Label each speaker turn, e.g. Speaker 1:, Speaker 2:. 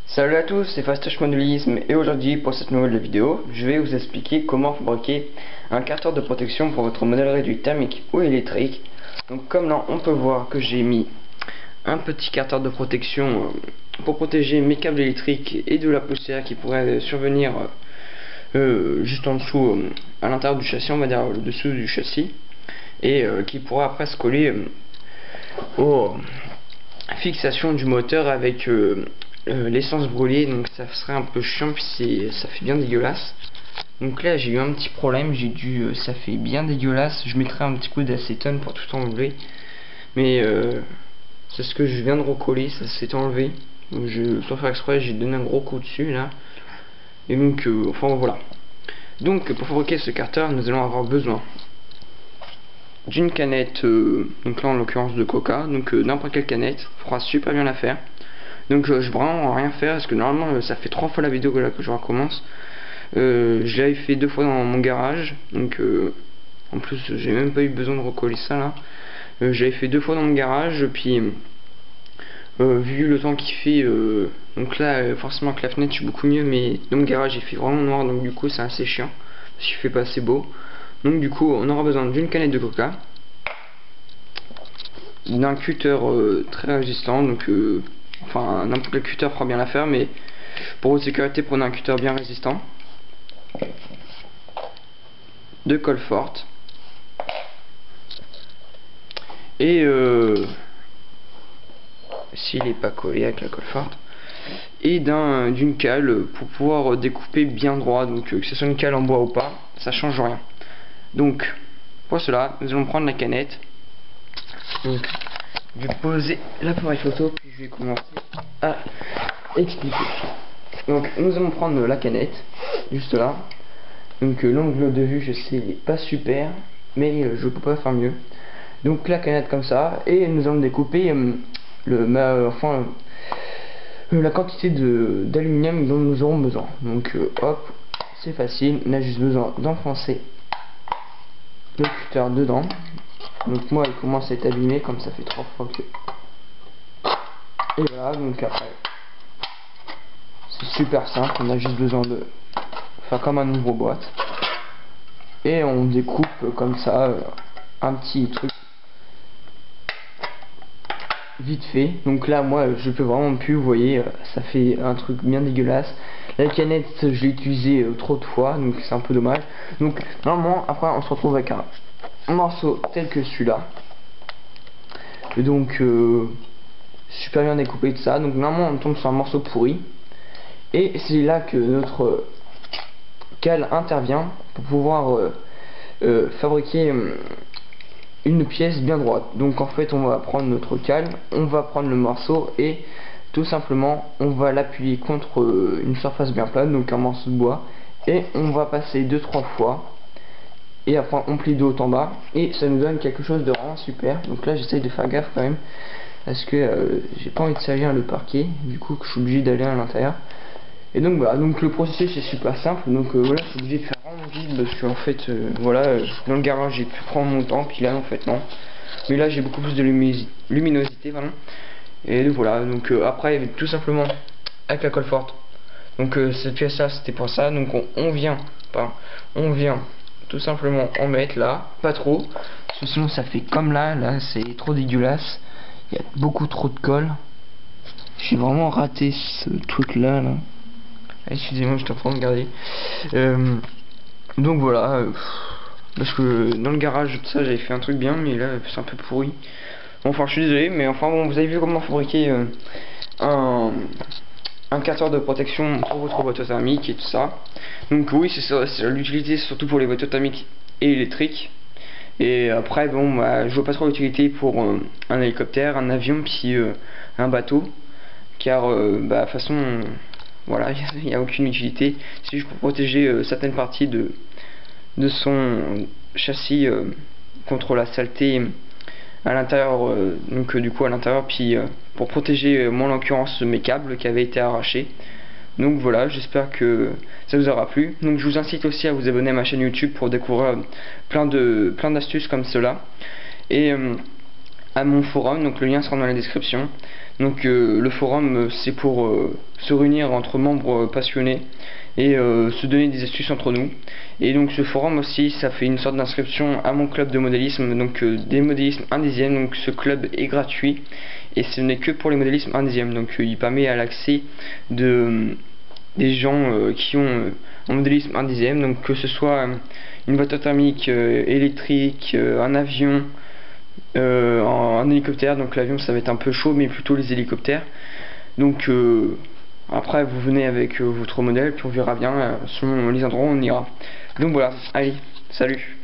Speaker 1: Salut à tous, c'est Fastoche Modélisme et aujourd'hui pour cette nouvelle vidéo, je vais vous expliquer comment fabriquer un capteur de protection pour votre modèle réduit thermique ou électrique. Donc comme là on peut voir que j'ai mis un petit capteur de protection pour protéger mes câbles électriques et de la poussière qui pourrait survenir juste en dessous, à l'intérieur du châssis, on va dire le dessous du châssis, et qui pourra après se coller aux fixations du moteur avec l'essence brûlée, donc ça serait un peu chiant puis ça fait bien dégueulasse. Donc là j'ai eu un petit problème, ça fait bien dégueulasse, je mettrai un petit coup d'acétone pour tout enlever, mais c'est ce que je viens de recoller, ça s'est enlevé, donc sans faire exprès j'ai donné un gros coup dessus là, et donc enfin voilà. Donc pour fabriquer ce capteur nous allons avoir besoin d'une canette, donc là en l'occurrence de Coca, donc n'importe quelle canette, fera super bien l'affaire. Donc je vais vraiment rien faire parce que normalement ça fait 3 fois la vidéo que je recommence. Je l'avais fait 2 fois dans mon garage, donc en plus j'ai même pas eu besoin de recoller ça là. J'avais fait 2 fois dans mon garage, puis vu le temps qu'il fait, donc là forcément avec la fenêtre je suis beaucoup mieux, mais dans mon garage il fait vraiment noir, donc du coup c'est assez chiant parce qu'il fait pas assez beau. Donc du coup on aura besoin d'une canette de Coca, d'un cutter très résistant, donc enfin n'importe quel cutter fera bien l'affaire, mais pour votre sécurité prenez un cutter bien résistant, de colle forte, et s'il n'est pas collé avec la colle forte, et d'une cale pour pouvoir découper bien droit, donc que ce soit une cale en bois ou pas, ça change rien. Donc pour cela nous allons prendre la canette, donc je vais poser l'appareil photo puis je vais commencer à expliquer. Donc nous allons prendre la canette juste là, donc l'angle de vue je sais il est pas super, mais je peux pas faire mieux. Donc la canette comme ça, et nous allons découper la quantité d'aluminium dont nous aurons besoin. Donc hop, c'est facile, on a juste besoin d'enfoncer le cutter dedans. Donc moi il commence à être abîmé comme ça fait 3 fois que... Et voilà, donc après c'est super simple, on a juste besoin de faire comme un ouvre-boîte et on découpe comme ça un petit truc vite fait. Donc là moi je peux vraiment plus, vous voyez, ça fait un truc bien dégueulasse. La canette je l'ai utilisée trop de fois, donc c'est un peu dommage. Donc normalement après on se retrouve avec un morceau tel que celui-là, et donc super bien découpé de ça. Donc normalement on tombe sur un morceau pourri, et c'est là que notre cale intervient pour pouvoir fabriquer une pièce bien droite. Donc en fait on va prendre notre cale, on va prendre le morceau et tout simplement on va l'appuyer contre une surface bien plate, donc un morceau de bois, et on va passer 2-3 fois, et après on plie de haut en bas et ça nous donne quelque chose de vraiment super. Donc là j'essaye de faire gaffe quand même parce que j'ai pas envie de salir le parquet, du coup je suis obligé d'aller à l'intérieur. Et donc voilà, donc le processus est super simple. Donc voilà, je suis obligé de faire vraiment vite parce qu'en fait voilà, dans le garage j'ai pu prendre mon temps, puis là en fait non, mais là j'ai beaucoup plus de luminosité vraiment. Et donc voilà, donc après tout simplement avec la colle forte, donc cette pièce là c'était pour ça, donc on vient tout simplement en mettre là, pas trop parce que sinon ça fait comme là c'est trop dégueulasse, il y a beaucoup trop de colle. J'ai vraiment raté ce truc là. Excusez-moi, je suis en train de regarder. Donc voilà, parce que dans le garage tout ça j'avais fait un truc bien, mais là c'est un peu pourri. Bon, enfin je suis désolé, mais enfin bon, vous avez vu comment fabriquer un capteur de protection pour votre voiture thermique et tout ça. Donc oui, c'est l'utilité surtout pour les voitures thermiques et électriques. Et après bon, bah, je vois pas trop l'utilité pour un hélicoptère, un avion, puis un bateau, car bah de toute façon voilà, il n'y a aucune utilité. C'est juste pour protéger certaines parties de son châssis contre la saleté à l'intérieur, donc du coup à l'intérieur, puis pour protéger moi en l'occurrence mes câbles qui avaient été arrachés. Donc voilà, j'espère que ça vous aura plu. Donc je vous incite aussi à vous abonner à ma chaîne YouTube pour découvrir plein d'astuces comme cela. Et à mon forum, donc le lien sera dans la description. Donc le forum c'est pour se réunir entre membres passionnés et se donner des astuces entre nous. Et donc ce forum aussi, ça fait une sorte d'inscription à mon club de modélisme, donc des modélismes 1/10. Donc ce club est gratuit et ce n'est que pour les modélismes 1/10. Donc il permet à l'accès des gens qui ont un modélisme 1/10, donc que ce soit une voiture thermique, électrique, un avion, un hélicoptère. Donc l'avion ça va être un peu chaud, mais plutôt les hélicoptères. Donc après vous venez avec votre modèle, puis on verra bien selon les endroits où on ira. Donc voilà, allez, salut.